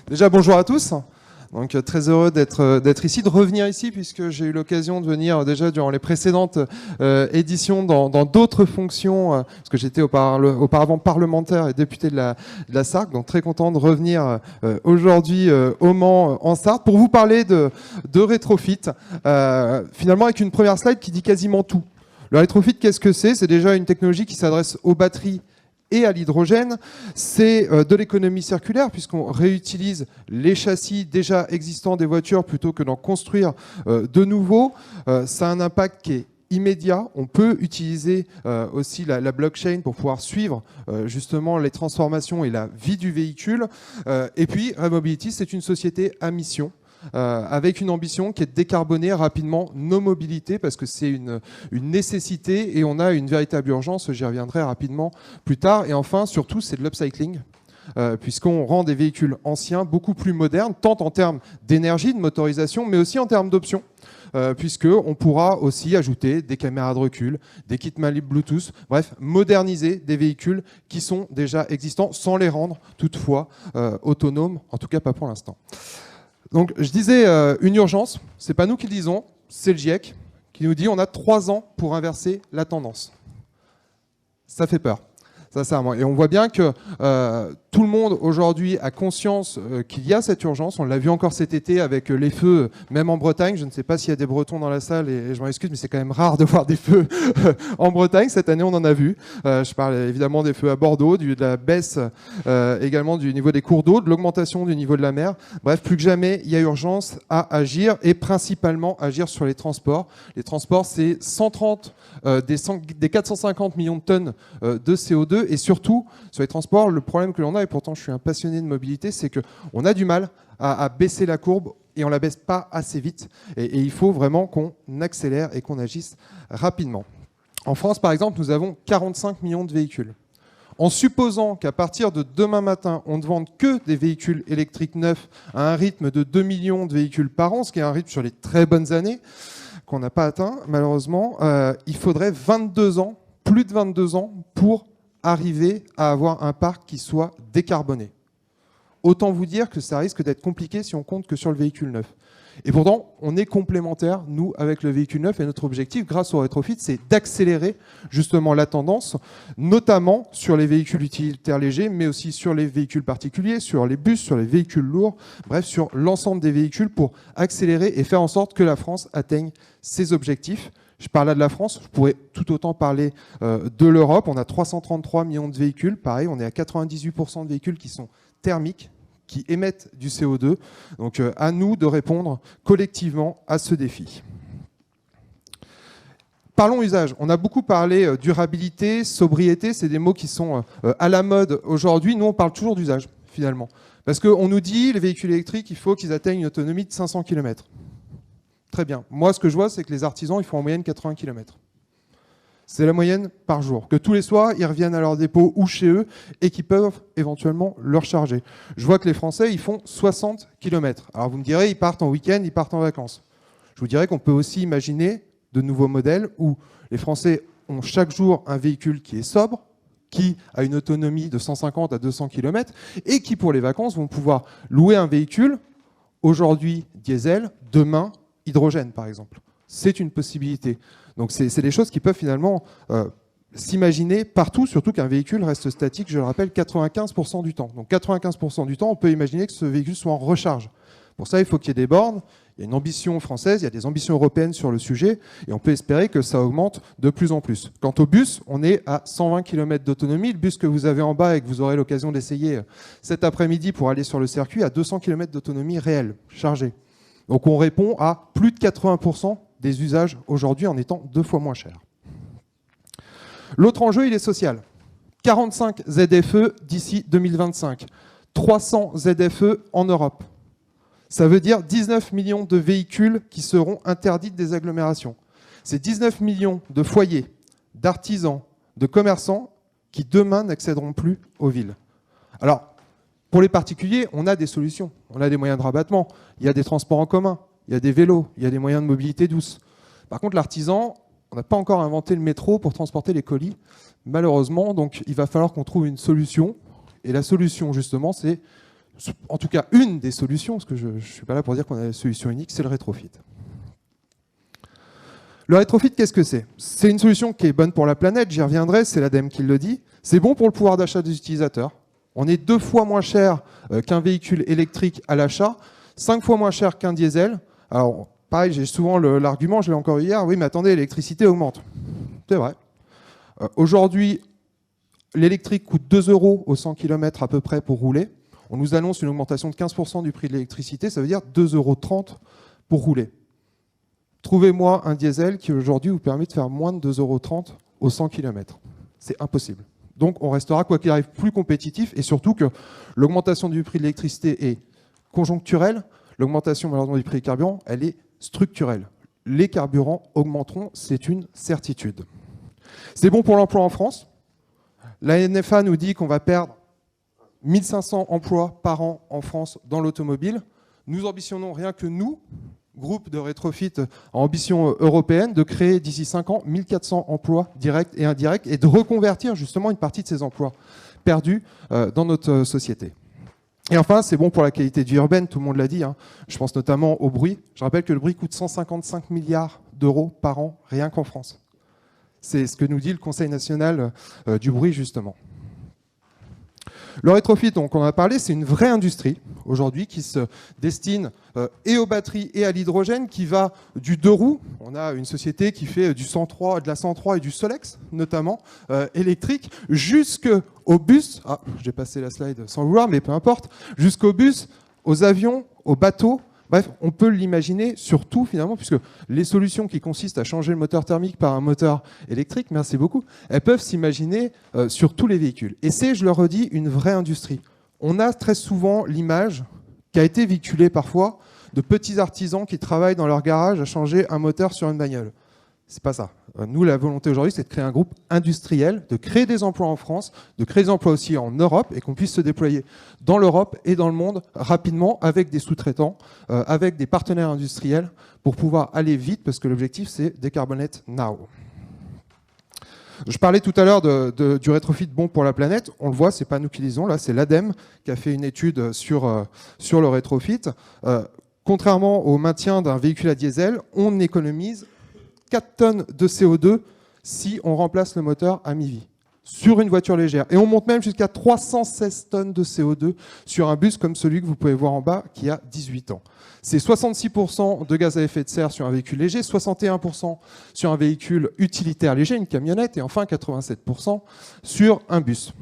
Déjà, bonjour à tous. Donc, très heureux d'être ici, de revenir ici, puisque j'ai eu l'occasion de venir déjà durant les précédentes éditions dans d'autres fonctions, parce que j'étais auparavant parlementaire et député de la Sarthe. Donc, très content de revenir aujourd'hui au Mans, en Sarthe, pour vous parler de rétrofit, finalement avec une première slide qui dit quasiment tout. Le rétrofit, qu'est-ce que c'est? C'est déjà une technologie qui s'adresse aux batteries et à l'hydrogène. C'est de l'économie circulaire, puisqu'on réutilise les châssis déjà existants des voitures plutôt que d'en construire de nouveaux. Ça a un impact qui est immédiat. On peut utiliser aussi la blockchain pour pouvoir suivre justement les transformations et la vie du véhicule. Et puis, Remobility, c'est une société à mission, avec une ambition qui est de décarboner rapidement nos mobilités, parce que c'est une nécessité et on a une véritable urgence, j'y reviendrai rapidement plus tard. Et enfin, surtout, c'est de l'upcycling, puisqu'on rend des véhicules anciens beaucoup plus modernes, tant en termes d'énergie, de motorisation, mais aussi en termes d'options, puisqu'on pourra aussi ajouter des caméras de recul, des kits mains libres Bluetooth, bref, moderniser des véhicules qui sont déjà existants sans les rendre toutefois autonomes, en tout cas pas pour l'instant. Donc, je disais une urgence, c'est pas nous qui le disons, c'est le GIEC qui nous dit on a 3 ans pour inverser la tendance. Ça fait peur. Et on voit bien que tout le monde aujourd'hui a conscience qu'il y a cette urgence. On l'a vu encore cet été avec les feux, même en Bretagne. Je ne sais pas s'il y a des Bretons dans la salle et je m'en excuse, mais c'est quand même rare de voir des feux en Bretagne. Cette année, on en a vu. Je parle évidemment des feux à Bordeaux, de la baisse également du niveau des cours d'eau, de l'augmentation du niveau de la mer. Bref, plus que jamais, il y a urgence à agir et principalement agir sur les transports. Les transports, c'est 130 des 450 millions de tonnes de CO2. Et surtout, sur les transports, le problème que l'on a, et pourtant je suis un passionné de mobilité, c'est qu'on a du mal à baisser la courbe et on ne la baisse pas assez vite. Et il faut vraiment qu'on accélère et qu'on agisse rapidement. En France, par exemple, nous avons 45 millions de véhicules. En supposant qu'à partir de demain matin, on ne vende que des véhicules électriques neufs à un rythme de 2 millions de véhicules par an, ce qui est un rythme sur les très bonnes années, qu'on n'a pas atteint, malheureusement, il faudrait 22 ans, plus de 22 ans, pour arriver à avoir un parc qui soit décarboné. Autant vous dire que ça risque d'être compliqué si on compte que sur le véhicule neuf. Et pourtant, on est complémentaires, nous, avec le véhicule neuf, et notre objectif, grâce au rétrofit, c'est d'accélérer justement la tendance, notamment sur les véhicules utilitaires légers, mais aussi sur les véhicules particuliers, sur les bus, sur les véhicules lourds, bref, sur l'ensemble des véhicules pour accélérer et faire en sorte que la France atteigne ses objectifs. Je parle là de la France, je pourrais tout autant parler de l'Europe. On a 333 millions de véhicules, pareil, on est à 98% de véhicules qui sont thermiques, qui émettent du CO2. Donc à nous de répondre collectivement à ce défi. Parlons usage. On a beaucoup parlé durabilité, sobriété, c'est des mots qui sont à la mode aujourd'hui. Nous, on parle toujours d'usage, finalement. Parce qu'on nous dit, les véhicules électriques, il faut qu'ils atteignent une autonomie de 500 km. Très bien. Moi, ce que je vois, c'est que les artisans, ils font en moyenne 80 km. C'est la moyenne par jour. Que tous les soirs, ils reviennent à leur dépôt ou chez eux et qu'ils peuvent éventuellement le recharger. Je vois que les Français, ils font 60 km. Alors vous me direz, ils partent en week-end, ils partent en vacances. Je vous dirais qu'on peut aussi imaginer de nouveaux modèles où les Français ont chaque jour un véhicule qui est sobre, qui a une autonomie de 150 à 200 km et qui, pour les vacances, vont pouvoir louer un véhicule, aujourd'hui diesel, demain hydrogène, par exemple. C'est une possibilité. Donc c'est des choses qui peuvent finalement s'imaginer partout, surtout qu'un véhicule reste statique, je le rappelle, 95% du temps. Donc 95% du temps, on peut imaginer que ce véhicule soit en recharge. Pour ça, il faut qu'il y ait des bornes. Il y a une ambition française, il y a des ambitions européennes sur le sujet, et on peut espérer que ça augmente de plus en plus. Quant au bus, on est à 120 km d'autonomie. Le bus que vous avez en bas et que vous aurez l'occasion d'essayer cet après-midi pour aller sur le circuit, a 200 km d'autonomie réelle, chargée. Donc on répond à plus de 80% des usages aujourd'hui en étant 2 fois moins cher. L'autre enjeu, il est social. 45 ZFE d'ici 2025. 300 ZFE en Europe. Ça veut dire 19 millions de véhicules qui seront interdits des agglomérations. C'est 19 millions de foyers, d'artisans, de commerçants qui demain n'accéderont plus aux villes. Alors, pour les particuliers, on a des solutions. On a des moyens de rabattement. Il y a des transports en commun, il y a des vélos, il y a des moyens de mobilité douce. Par contre, l'artisan, on n'a pas encore inventé le métro pour transporter les colis, malheureusement. Donc, il va falloir qu'on trouve une solution. Et la solution, justement, c'est en tout cas une des solutions, parce que je ne suis pas là pour dire qu'on a la solution unique, c'est le rétrofit. Le rétrofit, qu'est-ce que c'est? C'est une solution qui est bonne pour la planète, j'y reviendrai, c'est l'ADEME qui le dit. C'est bon pour le pouvoir d'achat des utilisateurs. On est 2 fois moins cher qu'un véhicule électrique à l'achat, 5 fois moins cher qu'un diesel. Alors, pareil, j'ai souvent l'argument, je l'ai encore eu hier, oui, mais attendez, l'électricité augmente. C'est vrai. Aujourd'hui, l'électrique coûte 2 € au 100 km à peu près pour rouler. On nous annonce une augmentation de 15% du prix de l'électricité, ça veut dire 2,30 € pour rouler. Trouvez-moi un diesel qui aujourd'hui vous permet de faire moins de 2,30 € au 100 km. C'est impossible. Donc on restera, quoi qu'il arrive, plus compétitif, et surtout que l'augmentation du prix de l'électricité est conjoncturelle, l'augmentation malheureusement du prix des carburants, elle est structurelle. Les carburants augmenteront, c'est une certitude. C'est bon pour l'emploi en France. La NFA nous dit qu'on va perdre 1500 emplois par an en France dans l'automobile. Nous ambitionnons rien que nous, groupe de rétrofit en ambition européenne, de créer d'ici 5 ans 1400 emplois directs et indirects et de reconvertir justement une partie de ces emplois perdus dans notre société. Et enfin, c'est bon pour la qualité de vie urbaine, tout le monde l'a dit, hein. Je pense notamment au bruit. Je rappelle que le bruit coûte 155 milliards d'euros par an, rien qu'en France. C'est ce que nous dit le Conseil national du bruit, justement. Le rétrofit, donc on en a parlé, c'est une vraie industrie aujourd'hui qui se destine et aux batteries et à l'hydrogène, qui va du 2 roues. On a une société qui fait de la 103 et du Solex, notamment électrique, jusqu'au bus. Ah, j'ai passé la slide sans vouloir, mais peu importe. Jusqu'au bus, aux avions, aux bateaux. Bref, on peut l'imaginer sur tout finalement, puisque les solutions qui consistent à changer le moteur thermique par un moteur électrique, merci beaucoup, elles peuvent s'imaginer sur tous les véhicules. Et c'est, je le redis, une vraie industrie. On a très souvent l'image qui a été véhiculée parfois de petits artisans qui travaillent dans leur garage à changer un moteur sur une bagnole. C'est pas ça. Nous, la volonté aujourd'hui, c'est de créer un groupe industriel, de créer des emplois en France, de créer des emplois aussi en Europe et qu'on puisse se déployer dans l'Europe et dans le monde rapidement avec des sous-traitants, avec des partenaires industriels pour pouvoir aller vite parce que l'objectif, c'est Decarbonate Now. Je parlais tout à l'heure du rétrofit bon pour la planète. On le voit, c'est pas nous qui le disons. Là, c'est l'ADEME qui a fait une étude sur le rétrofit. Contrairement au maintien d'un véhicule à diesel, on économise 4 tonnes de CO2 si on remplace le moteur à mi-vie sur une voiture légère. Et on monte même jusqu'à 316 tonnes de CO2 sur un bus comme celui que vous pouvez voir en bas qui a 18 ans. C'est 66% de gaz à effet de serre sur un véhicule léger, 61% sur un véhicule utilitaire léger, une camionnette, et enfin 87% sur un bus.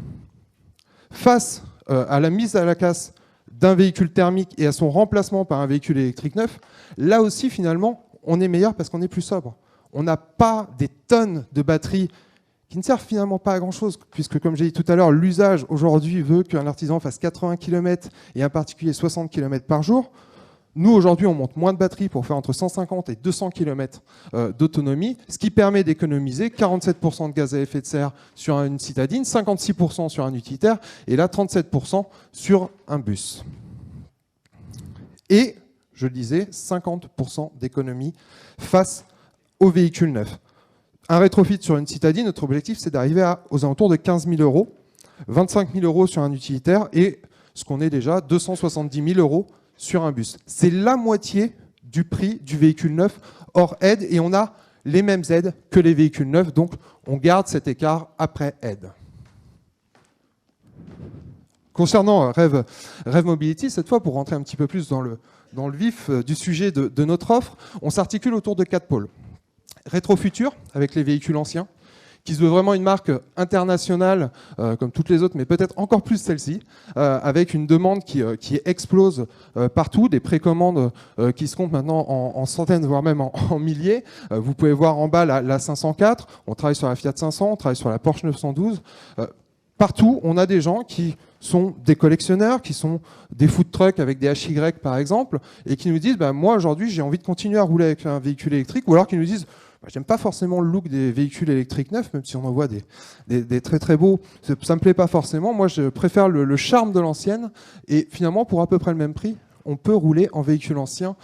Face à la mise à la casse d'un véhicule thermique et à son remplacement par un véhicule électrique neuf, là aussi finalement on est meilleur parce qu'on est plus sobre. On n'a pas des tonnes de batteries qui ne servent finalement pas à grand-chose, puisque, comme j'ai dit tout à l'heure, l'usage aujourd'hui veut qu'un artisan fasse 80 km et un particulier 60 km par jour. Nous, aujourd'hui, on monte moins de batteries pour faire entre 150 et 200 km d'autonomie, ce qui permet d'économiser 47% de gaz à effet de serre sur une citadine, 56% sur un utilitaire, et là, 37% sur un bus. Et, je le disais, 50% d'économie face aux véhicules neufs. Un rétrofit sur une citadine, notre objectif, c'est d'arriver aux alentours de 15 000 €, 25 000 € sur un utilitaire et ce qu'on est déjà, 270 000 € sur un bus. C'est la moitié du prix du véhicule neuf hors aide et on a les mêmes aides que les véhicules neufs, donc on garde cet écart après aide. Concernant Rêve Mobility, cette fois, pour rentrer un petit peu plus dans le vif du sujet de notre offre, on s'articule autour de 4 pôles. Rétrofutur, avec les véhicules anciens, qui se veut vraiment une marque internationale, comme toutes les autres, mais peut-être encore plus celle-ci, avec une demande qui explose partout, des précommandes qui se comptent maintenant en centaines, voire même en milliers. Vous pouvez voir en bas la 504, on travaille sur la Fiat 500, on travaille sur la Porsche 912. Partout, on a des gens qui sont des collectionneurs, qui sont des food trucks avec des HY par exemple, et qui nous disent moi aujourd'hui j'ai envie de continuer à rouler avec un véhicule électrique, ou alors qui nous disent j'aime pas forcément le look des véhicules électriques neufs, même si on en voit des très très beaux, ça me plaît pas forcément. Moi je préfère le charme de l'ancienne, et finalement pour à peu près le même prix, on peut rouler en véhicule ancien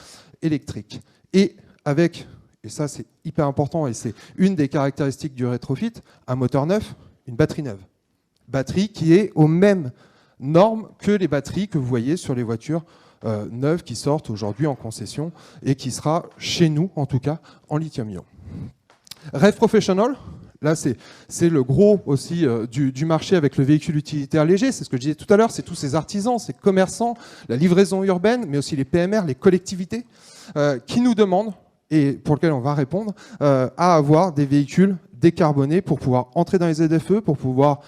électrique. Et avec, et ça c'est hyper important et c'est une des caractéristiques du rétrofit, un moteur neuf, une batterie neuve. Batterie qui est au même normes que les batteries que vous voyez sur les voitures neuves qui sortent aujourd'hui en concession et qui sera chez nous, en tout cas, en lithium-ion. REV Professional, là c'est le gros aussi du marché avec le véhicule utilitaire léger, c'est ce que je disais tout à l'heure, c'est tous ces artisans, ces commerçants, la livraison urbaine, mais aussi les PMR, les collectivités, qui nous demandent, et pour lesquels on va répondre, à avoir des véhicules décarbonés pour pouvoir entrer dans les ZFE, pour pouvoir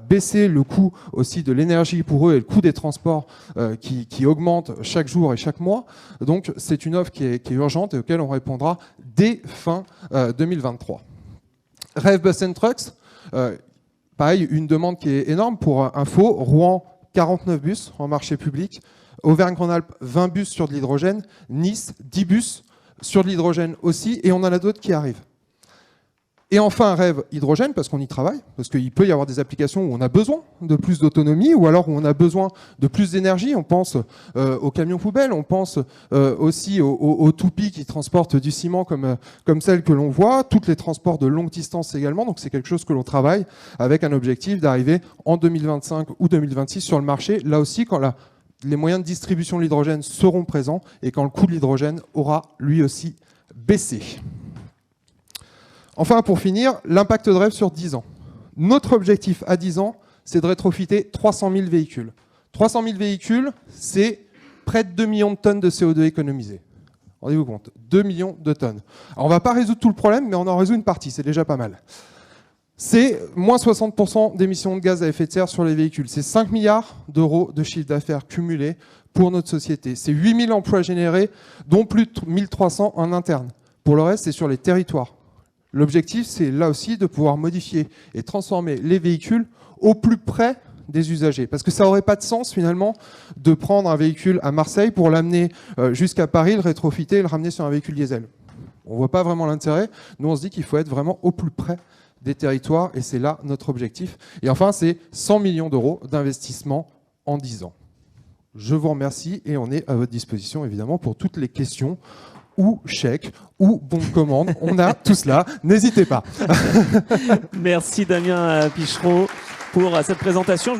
baisser le coût aussi de l'énergie pour eux et le coût des transports qui augmente chaque jour et chaque mois. Donc c'est une offre qui est urgente et auquel on répondra dès fin 2023. REV Bus and Trucks, pareil, une demande qui est énorme pour info. Rouen, 49 bus en marché public. Auvergne-Rhône-Alpes, 20 bus sur de l'hydrogène. Nice, 10 bus sur de l'hydrogène aussi. Et on en a d'autres qui arrivent. Et enfin, un REV hydrogène, parce qu'on y travaille, parce qu'il peut y avoir des applications où on a besoin de plus d'autonomie, ou alors où on a besoin de plus d'énergie. On pense aux camions poubelles, on pense aussi aux toupies qui transportent du ciment comme celles que l'on voit, toutes les transports de longue distance également. Donc c'est quelque chose que l'on travaille avec un objectif d'arriver en 2025 ou 2026 sur le marché, là aussi quand les moyens de distribution de l'hydrogène seront présents et quand le coût de l'hydrogène aura lui aussi baissé. Enfin, pour finir, l'impact de REV sur 10 ans. Notre objectif à 10 ans, c'est de rétrofiter 300 000 véhicules. 300 000 véhicules, c'est près de 2 millions de tonnes de CO2 économisées. Rendez-vous compte, 2 millions de tonnes. Alors, on ne va pas résoudre tout le problème, mais on en résout une partie, c'est déjà pas mal. C'est moins 60% d'émissions de gaz à effet de serre sur les véhicules. C'est 5 milliards d'euros de chiffre d'affaires cumulé pour notre société. C'est 8 000 emplois générés, dont plus de 1 300 en interne. Pour le reste, c'est sur les territoires. L'objectif, c'est là aussi de pouvoir modifier et transformer les véhicules au plus près des usagers. Parce que ça n'aurait pas de sens, finalement, de prendre un véhicule à Marseille pour l'amener jusqu'à Paris, le rétrofiter et le ramener sur un véhicule diesel. On ne voit pas vraiment l'intérêt. Nous, on se dit qu'il faut être vraiment au plus près des territoires et c'est là notre objectif. Et enfin, c'est 100 millions d'euros d'investissement en 10 ans. Je vous remercie et on est à votre disposition, évidemment, pour toutes les questions ou chèques, ou bons de commande. On a tout cela. N'hésitez pas. Merci Damien Pichereau pour cette présentation.